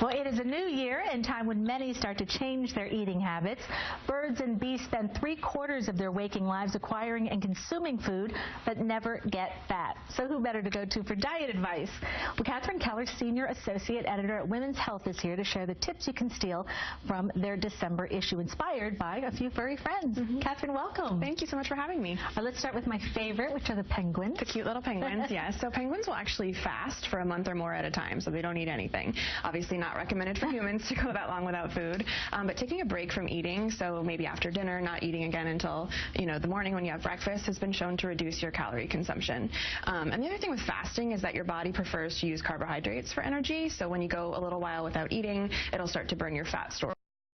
Well, it is a new year and time when many start to change their eating habits. Birds and bees spend 3/4 of their waking lives acquiring and consuming food but never get fat. So who better to go to for diet advice? Well, Cathryne Keller, Senior Associate Editor at Women's Health, is here to share the tips you can steal from their December issue, inspired by a few furry friends. Cathryne, welcome. Thank you so much for having me. Let's start with my favorite, which are the penguins. The cute little penguins, yes. So penguins will actually fast for a month or more at a time, so they don't eat anything. Obviously not recommended for humans to go that long without food, but taking a break from eating, so maybe after dinner, not eating again until the morning when you have breakfast, has been shown to reduce your calorie consumption. And the other thing with fasting is that your body prefers to use carbohydrates for energy, so when you go a little while without eating, it'll start to burn your fat store.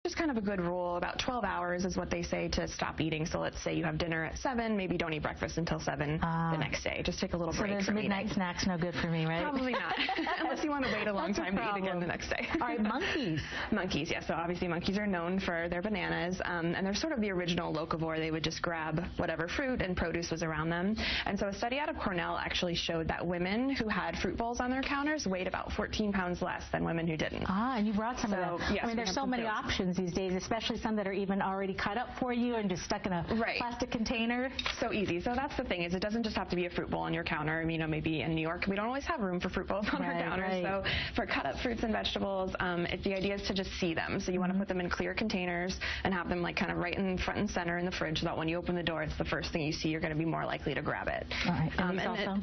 Just kind of a good rule, about 12 hours is what they say to stop eating. So let's say you have dinner at 7, maybe don't eat breakfast until 7 the next day. Just take a little break from eating. So those midnight snacks no good for me, right? Probably not, unless you want to wait a long time to eat again the next day. All right, monkeys. Monkeys, yeah. So obviously monkeys are known for their bananas, and they're sort of the original locavore. They would just grab whatever fruit and produce was around them. And so a study out of Cornell actually showed that women who had fruit bowls on their counters weighed about 14 pounds less than women who didn't. And you brought some of that. Yes, I mean, there's so many options these days, especially some that are even already cut up for you and just stuck in a plastic container. So easy. So that's the thing, is it doesn't just have to be a fruit bowl on your counter. Maybe in New York we don't always have room for fruit bowls on our counters. So for cut up fruits and vegetables, the idea is to just see them. So you want to put them in clear containers and have them kind of right in front and center in the fridge, so that when you open the door, it's the first thing you see. You're going to be more likely to grab it. All right.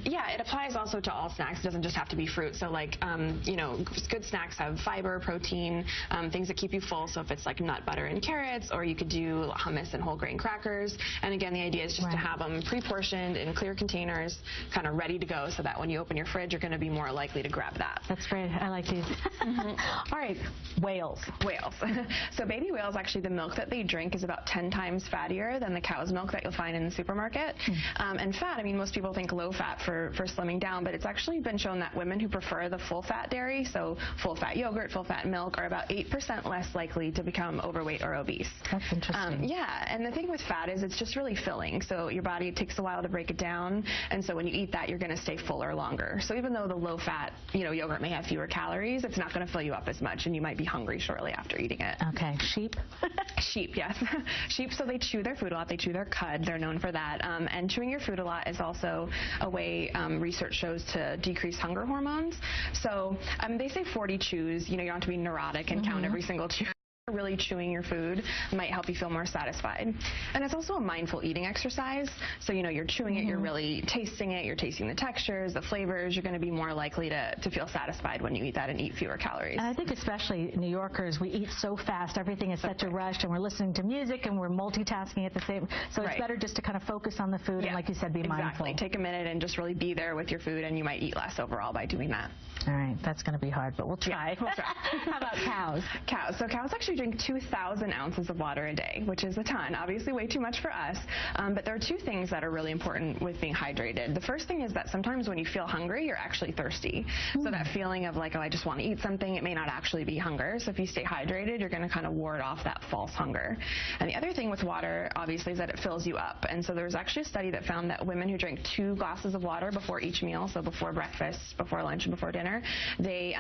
It applies also to all snacks. It doesn't just have to be fruit. So good snacks have fiber, protein, things that keep you full. So if it's like nut butter and carrots, or you could do hummus and whole grain crackers. And again, the idea is just to have them pre-portioned in clear containers, kind of ready to go, so that when you open your fridge, you're going to be more likely to grab that. That's great. I like these. All right, whales. Whales. So baby whales, actually the milk that they drink is about 10 times fattier than the cow's milk that you'll find in the supermarket. And fat, most people think low fat for slimming down, but it's actually been shown that women who prefer the full fat dairy, so full fat yogurt, full fat milk, are about 8% less likely to become overweight or obese. That's interesting. Yeah, and the thing with fat is it's just really filling. So your body takes a while to break it down, and so when you eat that, you're going to stay fuller longer. So even though the low-fat, yogurt may have fewer calories, it's not going to fill you up as much, and you might be hungry shortly after eating it. Okay, sheep? Sheep, yes. Sheep, so they chew their food a lot. They chew their cud. They're known for that. And chewing your food a lot is also a way research shows to decrease hunger hormones. So they say 40 chews. You don't have to be neurotic and count every single chew. Really chewing your food might help you feel more satisfied. And it's also a mindful eating exercise. So, you're chewing it, you're really tasting it, you're tasting the textures, the flavors. You're going to be more likely to feel satisfied when you eat that and eat fewer calories. And I think especially New Yorkers, we eat so fast. Everything is such a rush, and we're listening to music and we're multitasking at the same. So it's better just to kind of focus on the food and, like you said, be mindful. Take a minute and just really be there with your food, and you might eat less overall by doing that. All right, that's going to be hard, but we'll try. We'll try. How about cows? Cows. So cows actually drink 2,000 ounces of water a day, which is a ton. Obviously way too much for us, but there are two things that are really important with being hydrated. The first thing is that sometimes when you feel hungry, you're actually thirsty. So that feeling of like, oh, I just want to eat something, it may not actually be hunger. So if you stay hydrated, you're going to kind of ward off that false hunger. And the other thing with water, obviously, is that it fills you up. And so there was actually a study that found that women who drink 2 glasses of water before each meal, so before breakfast, before lunch, and before dinner, they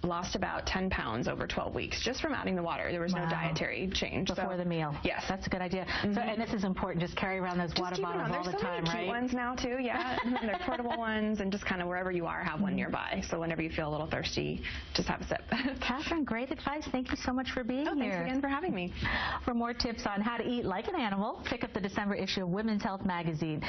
lost about 10 pounds over 12 weeks just from adding the water. There was no dietary change. Before the meal. Yes. That's a good idea. So, and this is important, just carry around those water bottles all the time, right? There's so many cute ones now, too, They're portable ones, and just kind of wherever you are, have one nearby. So whenever you feel a little thirsty, just have a sip. Cathryne, great advice. Thank you so much for being here. Thanks again for having me. For more tips on how to eat like an animal, pick up the December issue of Women's Health magazine.